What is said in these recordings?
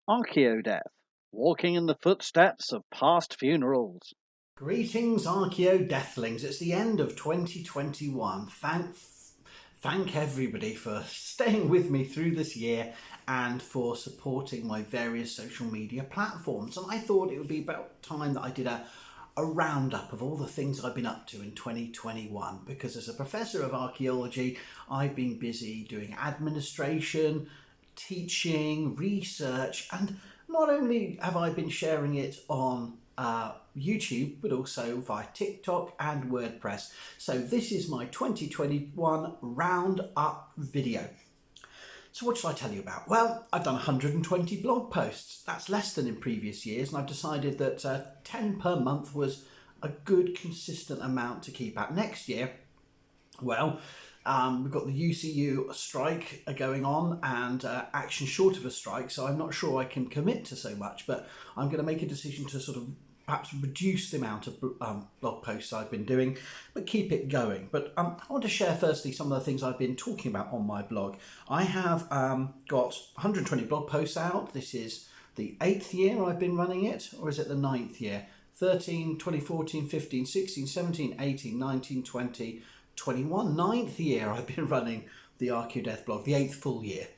Archaeodeath, walking in the footsteps of past funerals. Greetings, Archaeodeathlings. It's the end of 2021. Thank everybody for staying with me through this year and for supporting my various social media platforms. And I thought it would be about time that I did a roundup of all the things I've been up to in 2021, because as a professor of archaeology, I've been busy doing administration, teaching, research, and not only have I been sharing it on YouTube, but also via TikTok and WordPress. So this is my 2021 roundup video. So what should I tell you about? Well, I've done 120 blog posts. That's less than in previous years, and I've decided that 10 per month was a good, consistent amount to keep at. Next year, well, we've got the UCU strike going on and action short of a strike, so I'm not sure I can commit to so much, but I'm going to make a decision to sort of perhaps reduce the amount of blog posts I've been doing, but keep it going. But I want to share firstly some of the things I've been talking about on my blog. I have got 120 blog posts out. This is the 8th year I've been running it, or is it the 9th year? 13, 2014, 15, 16, 17, 18, 19, 20, 21, 9th year I've been running the Archaeodeath blog, the 8th full year.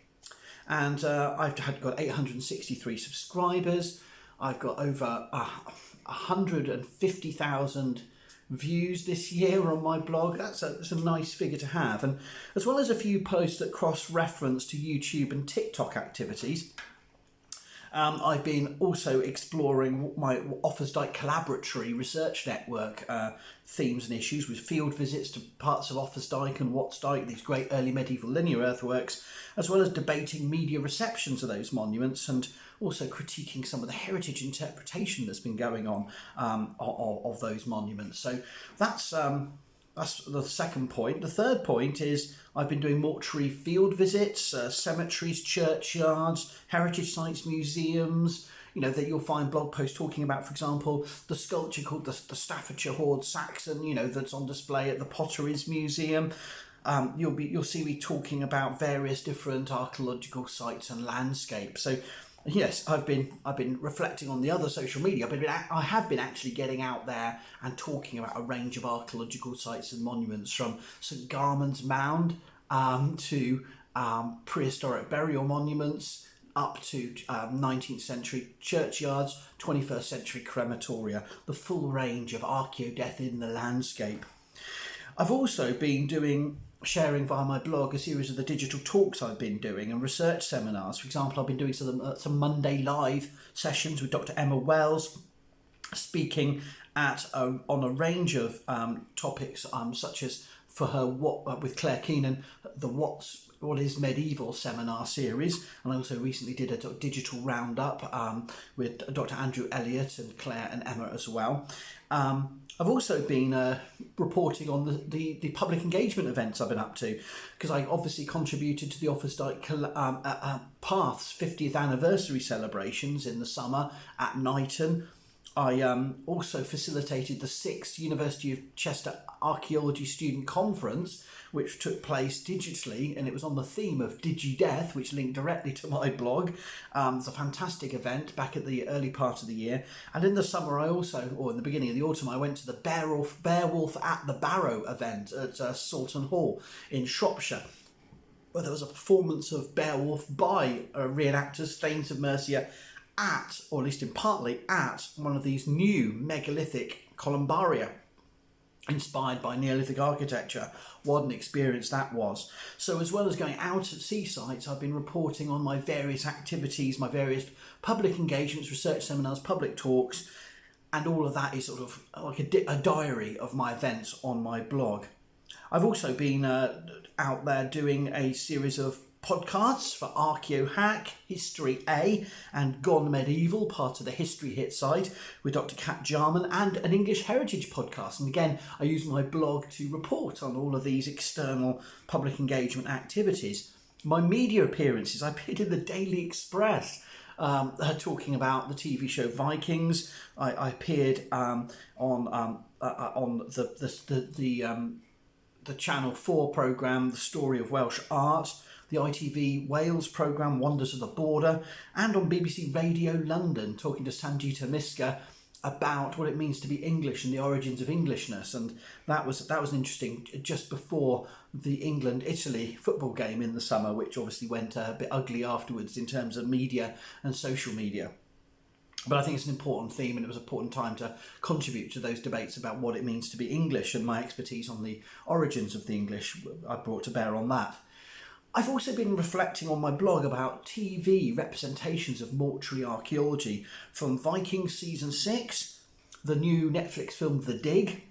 And I've got 863 subscribers. I've got over 150,000 views this year on my blog. That's a nice figure to have. And as well as a few posts that cross-reference to YouTube and TikTok activities, I've been also exploring my Offa's Dyke Collaboratory Research Network themes and issues, with field visits to parts of Offa's Dyke and Watts Dyke, these great early medieval linear earthworks, as well as debating media receptions of those monuments and also critiquing some of the heritage interpretation that's been going on of those monuments. So that's the second point. The third point is I've been doing mortuary field visits, cemeteries, churchyards, heritage sites, museums. You know, that you'll find blog posts talking about, for example, the sculpture called the Staffordshire Hoard Saxon, you know, that's on display at the Potteries Museum. You'll see me talking about various different archaeological sites and landscapes. So yes, I've been reflecting on the other social media, but I have been actually getting out there and talking about a range of archaeological sites and monuments, from St Garmon's Mound to prehistoric burial monuments, up to 19th century churchyards, 21st century crematoria, the full range of Archaeodeath in the landscape. I've also been sharing via my blog a series of the digital talks I've been doing and research seminars. For example, I've been doing some Monday live sessions with Dr. Emma Wells, speaking on a range of topics, such as for her with Claire Keenan, the What is Medieval seminar series, and I also recently did a digital roundup with Dr. Andrew Elliott and Claire and Emma as well. I've also been reporting on the public engagement events I've been up to, because I obviously contributed to the Offa's Dyke Path's 50th anniversary celebrations in the summer at Knighton. I also facilitated the 6th University of Chester Archaeology Student Conference, which took place digitally, and it was on the theme of Digi-Death, which linked directly to my blog. It's a fantastic event back at the early part of the year. And in the summer, or in the beginning of the autumn, I went to the Beowulf at the Barrow event at Salton Hall in Shropshire, where there was a performance of Beowulf by reenactors, Thanes of Mercia, or at least in partly, at one of these new megalithic columbaria inspired by Neolithic architecture. What an experience that was. So as well as going out at sea sites, I've been reporting on my various activities, my various public engagements, research seminars, public talks, and all of that is sort of like a diary of my events on my blog. I've also been out there doing a series of podcasts for Archaeo Hack, History A, and Gone Medieval, part of the History Hit site, with Dr. Kat Jarman, and an English Heritage podcast. And again, I use my blog to report on all of these external public engagement activities. My media appearances, I appeared in the Daily Express, talking about the TV show Vikings. I appeared on the Channel 4 programme, The Story of Welsh Art, the ITV Wales programme Wonders of the Border, and on BBC Radio London, talking to Sanjita Miska about what it means to be English and the origins of Englishness. And that was interesting, just before the England-Italy football game in the summer, which obviously went a bit ugly afterwards in terms of media and social media. But I think it's an important theme, and it was an important time to contribute to those debates about what it means to be English, and my expertise on the origins of the English I brought to bear on that. I've also been reflecting on my blog about TV representations of mortuary archaeology, from Vikings Season 6, the new Netflix film The Dig,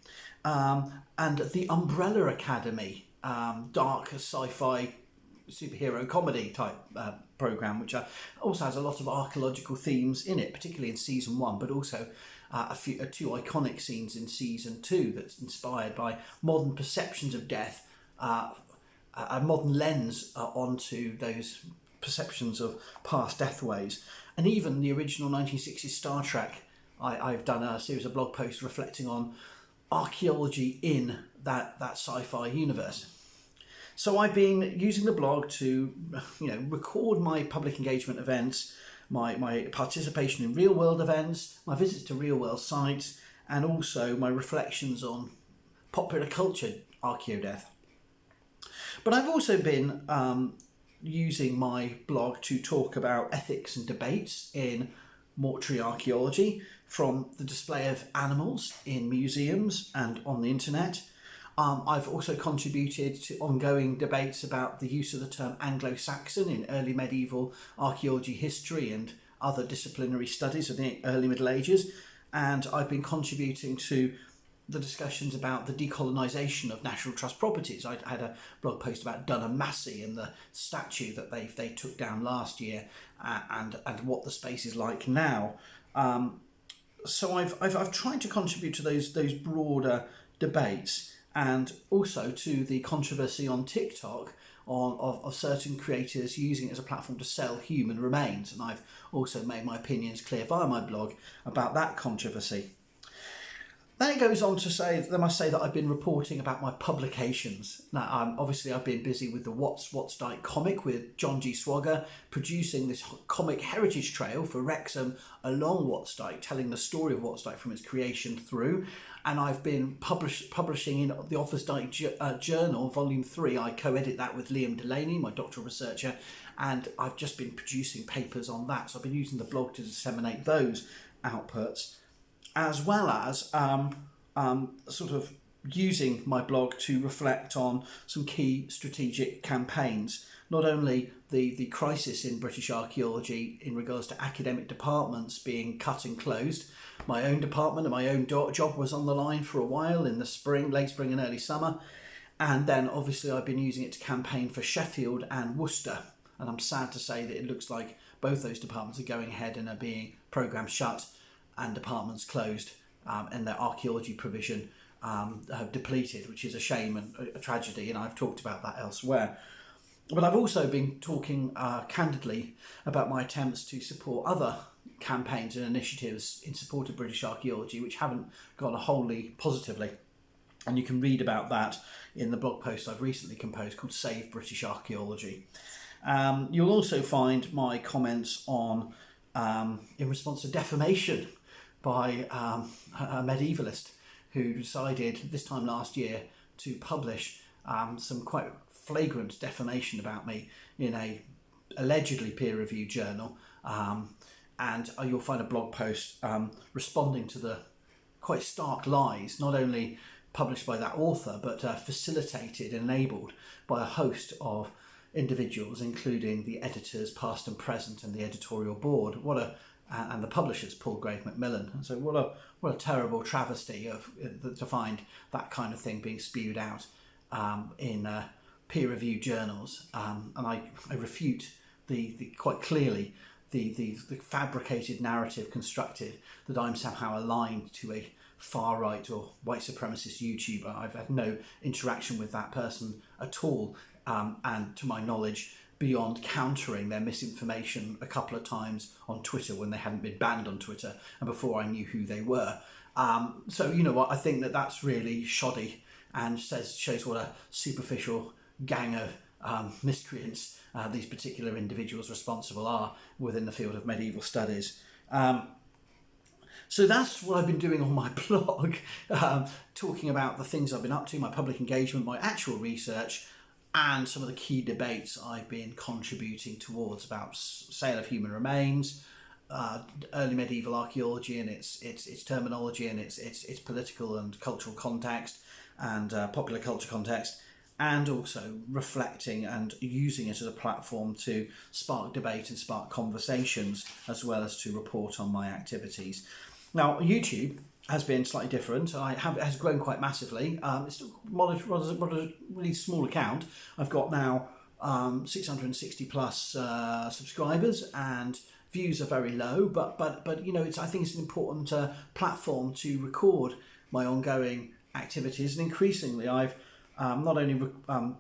and The Umbrella Academy, dark sci-fi superhero comedy type programme, which also has a lot of archaeological themes in it, particularly in Season 1, but also two iconic scenes in Season 2 that's inspired by modern perceptions of death, a modern lens onto those perceptions of past deathways. And even the original 1960s Star Trek, I've done a series of blog posts reflecting on archaeology in that sci-fi universe. So I've been using the blog to record my public engagement events, my participation in real world events, my visits to real world sites, and also my reflections on popular culture Archaeodeath. But I've also been using my blog to talk about ethics and debates in mortuary archaeology, from the display of animals in museums and on the internet. I've also contributed to ongoing debates about the use of the term Anglo-Saxon in early medieval archaeology history and other disciplinary studies of the early Middle Ages, and I've been contributing to the discussions about the decolonisation of National Trust properties. I had a blog post about Dunham Massey and the statue that they took down last year, and what the space is like now. So I've tried to contribute to those broader debates, and also to the controversy on TikTok of certain creators using it as a platform to sell human remains, and I've also made my opinions clear via my blog about that controversy. Then it goes on to say, I must say that I've been reporting about my publications. Now, obviously I've been busy with the What's Dyke comic with John G. Swagger, producing this comic heritage trail for Wrexham along What's Dyke, telling the story of What's Dyke from its creation through. And I've been publishing in the Office Dyke Journal, Volume 3. I co-edit that with Liam Delaney, my doctoral researcher, and I've just been producing papers on that. So I've been using the blog to disseminate those outputs, as well as sort of using my blog to reflect on some key strategic campaigns. Not only the crisis in British archaeology in regards to academic departments being cut and closed. My own department and my own job was on the line for a while in the spring, late spring and early summer. And then obviously I've been using it to campaign for Sheffield and Worcester. And I'm sad to say that it looks like both those departments are going ahead and are being programmes shut and departments closed, and their archaeology provision have depleted, which is a shame and a tragedy, and I've talked about that elsewhere. But I've also been talking candidly about my attempts to support other campaigns and initiatives in support of British archaeology which haven't gone wholly positively. And you can read about that in the blog post I've recently composed called Save British Archaeology. You'll also find my comments on, in response to defamation by a medievalist who decided this time last year to publish some quite flagrant defamation about me in a allegedly peer-reviewed journal, and you'll find a blog post responding to the quite stark lies, not only published by that author, but facilitated and enabled by a host of individuals, including the editors, past and present, and the editorial board. And the publishers, Paul Grave Macmillan. And so what a terrible travesty to find that kind of thing being spewed out in peer-reviewed journals. And I refute the quite clearly the fabricated narrative constructed that I'm somehow aligned to a far-right or white supremacist YouTuber. I've had no interaction with that person at all, and to my knowledge, beyond countering their misinformation a couple of times on Twitter when they hadn't been banned on Twitter and before I knew who they were. So you know what, I think that's really shoddy and shows what a superficial gang of miscreants these particular individuals responsible are within the field of medieval studies. So that's what I've been doing on my blog, talking about the things I've been up to, my public engagement, my actual research, and some of the key debates I've been contributing towards about sale of human remains, early medieval archaeology and its terminology and its political and cultural context and popular culture context, and also reflecting and using it as a platform to spark debate and spark conversations, as well as to report on my activities. Now, YouTube has been slightly different. It has grown quite massively. It's still a really small account. I've got now 660 plus subscribers, and views are very low. But I think it's an important platform to record my ongoing activities, and increasingly I've not only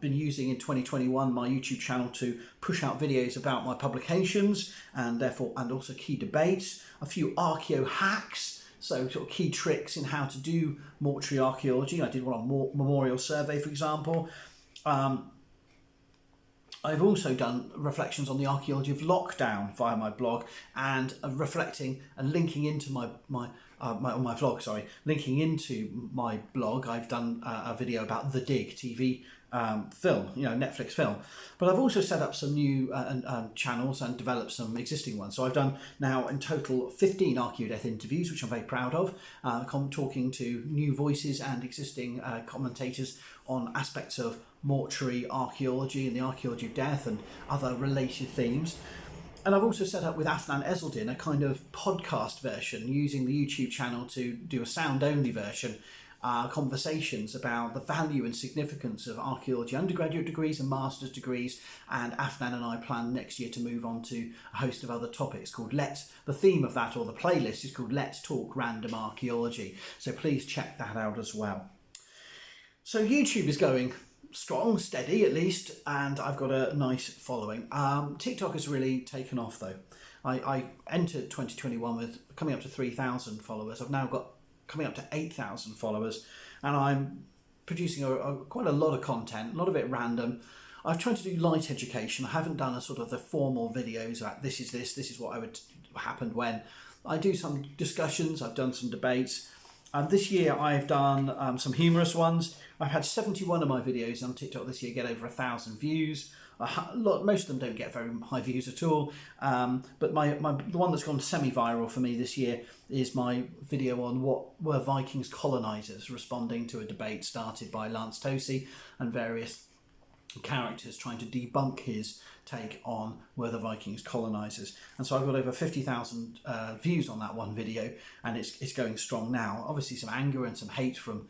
been using in 2021 my YouTube channel to push out videos about my publications and also key debates, a few archaeo hacks, so sort of key tricks in how to do mortuary archaeology. I did one on Memorial Survey, for example. I've also done reflections on the archaeology of lockdown via my blog, and reflecting and linking into my vlog, linking into my blog. I've done a video about The Dig TV film, Netflix film. But I've also set up some new channels and developed some existing ones. So I've done now in total 15 Archaeodeath interviews, which I'm very proud of, talking to new voices and existing commentators on aspects of mortuary archaeology and the archaeology of death and other related themes. And I've also set up with Afnan Ezeldin a kind of podcast version, using the YouTube channel to do a sound-only version, conversations about the value and significance of archaeology undergraduate degrees and master's degrees. And Afnan and I plan next year to move on to a host of other topics called the theme of that, or the playlist, is called Let's Talk Random Archaeology. So please check that out as well. So YouTube is going strong, steady at least, and I've got a nice following. TikTok has really taken off though. I entered 2021 with coming up to 3,000 followers. I've now got coming up to 8,000 followers, and I'm producing quite a lot of content, a lot of it random. I've tried to do light education. I haven't done a sort of the formal videos about this is what happened when. I do some discussions, I've done some debates. This year I've done some humorous ones. I've had 71 of my videos on TikTok this year get over 1,000 views. Most of them don't get very high views at all. But the one that's gone semi-viral for me this year is my video on what were Vikings colonisers, responding to a debate started by Lance Tosi and various characters trying to debunk his take on were the Vikings colonisers. And so I've got over 50,000 views on that one video, and it's going strong now. Obviously some anger and some hate from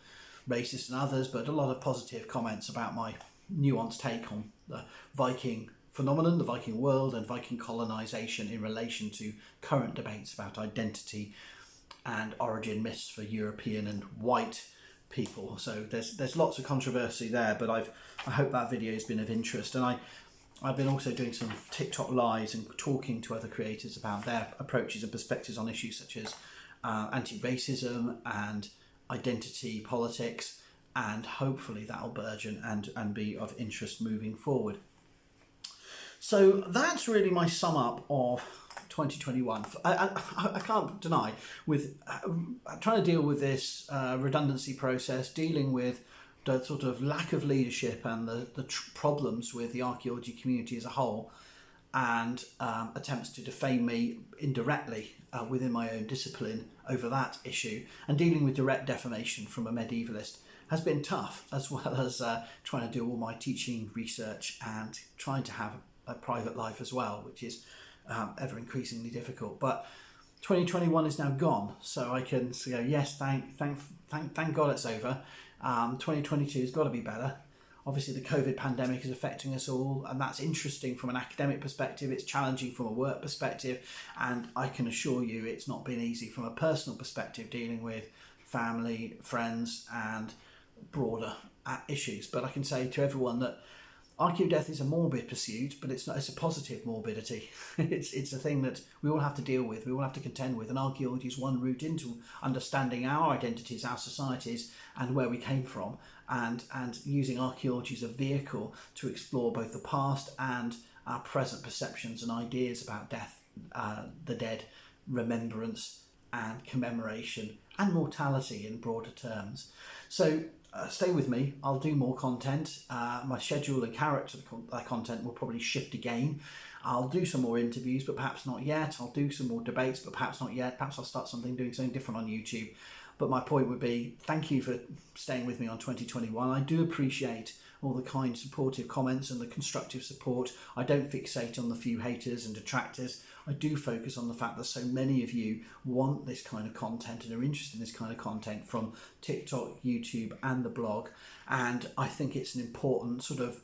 racists and others, but a lot of positive comments about my nuanced take on the Viking phenomenon, the Viking world, and Viking colonisation in relation to current debates about identity and origin myths for European and white people. So there's lots of controversy there, but I hope that video has been of interest. And I've been also doing some TikTok lives and talking to other creators about their approaches and perspectives on issues such as anti-racism and identity politics, and hopefully that'll burgeon and be of interest moving forward. So that's really my sum up of 2021. I can't deny, with trying to deal with this redundancy process, dealing with the sort of lack of leadership and the problems with the archaeology community as a whole, and attempts to defame me indirectly within my own discipline over that issue, and dealing with direct defamation from a medievalist has been tough, as well as trying to do all my teaching, research, and trying to have a private life as well, which is ever increasingly difficult. But 2021 is now gone, so I can go, yes, thank God it's over. 2022 has got to be better. Obviously the COVID pandemic is affecting us all, and that's interesting from an academic perspective. It's challenging from a work perspective, and I can assure you it's not been easy from a personal perspective, dealing with family, friends, and broader issues. But I can say to everyone that Archaeodeath is a morbid pursuit, but it's not. It's a positive morbidity. It's a thing that we all have to deal with. We all have to contend with. And archaeology is one route into understanding our identities, our societies, and where we came from, and using archaeology as a vehicle to explore both the past and our present perceptions and ideas about death, the dead, remembrance, and commemoration, and mortality in broader terms. So stay with me. I'll do more content. My schedule and character content will probably shift again. I'll do some more interviews, but perhaps not yet. I'll do some more debates, but perhaps not yet. Perhaps I'll start doing something different on YouTube. But my point would be, thank you for staying with me on 2021. I do appreciate all the kind, supportive comments and the constructive support. I don't fixate on the few haters and detractors. I do focus on the fact that so many of you want this kind of content and are interested in this kind of content from TikTok, YouTube, and the blog. And I think it's an important sort of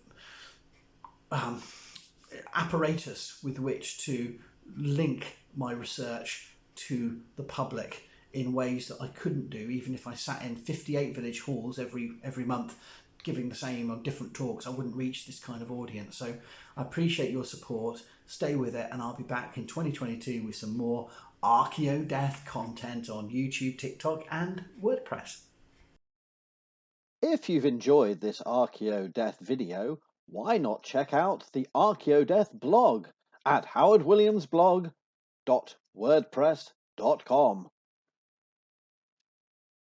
apparatus with which to link my research to the public in ways that I couldn't do even if I sat in 58 village halls every month giving the same on different talks. I wouldn't reach this kind of audience. So I appreciate your support. Stay with it, and I'll be back in 2022 with some more Archaeodeath content on YouTube, TikTok, and WordPress. If you've enjoyed this Archaeodeath video, why not check out the Archaeodeath blog at howardwilliamsblog.wordpress.com.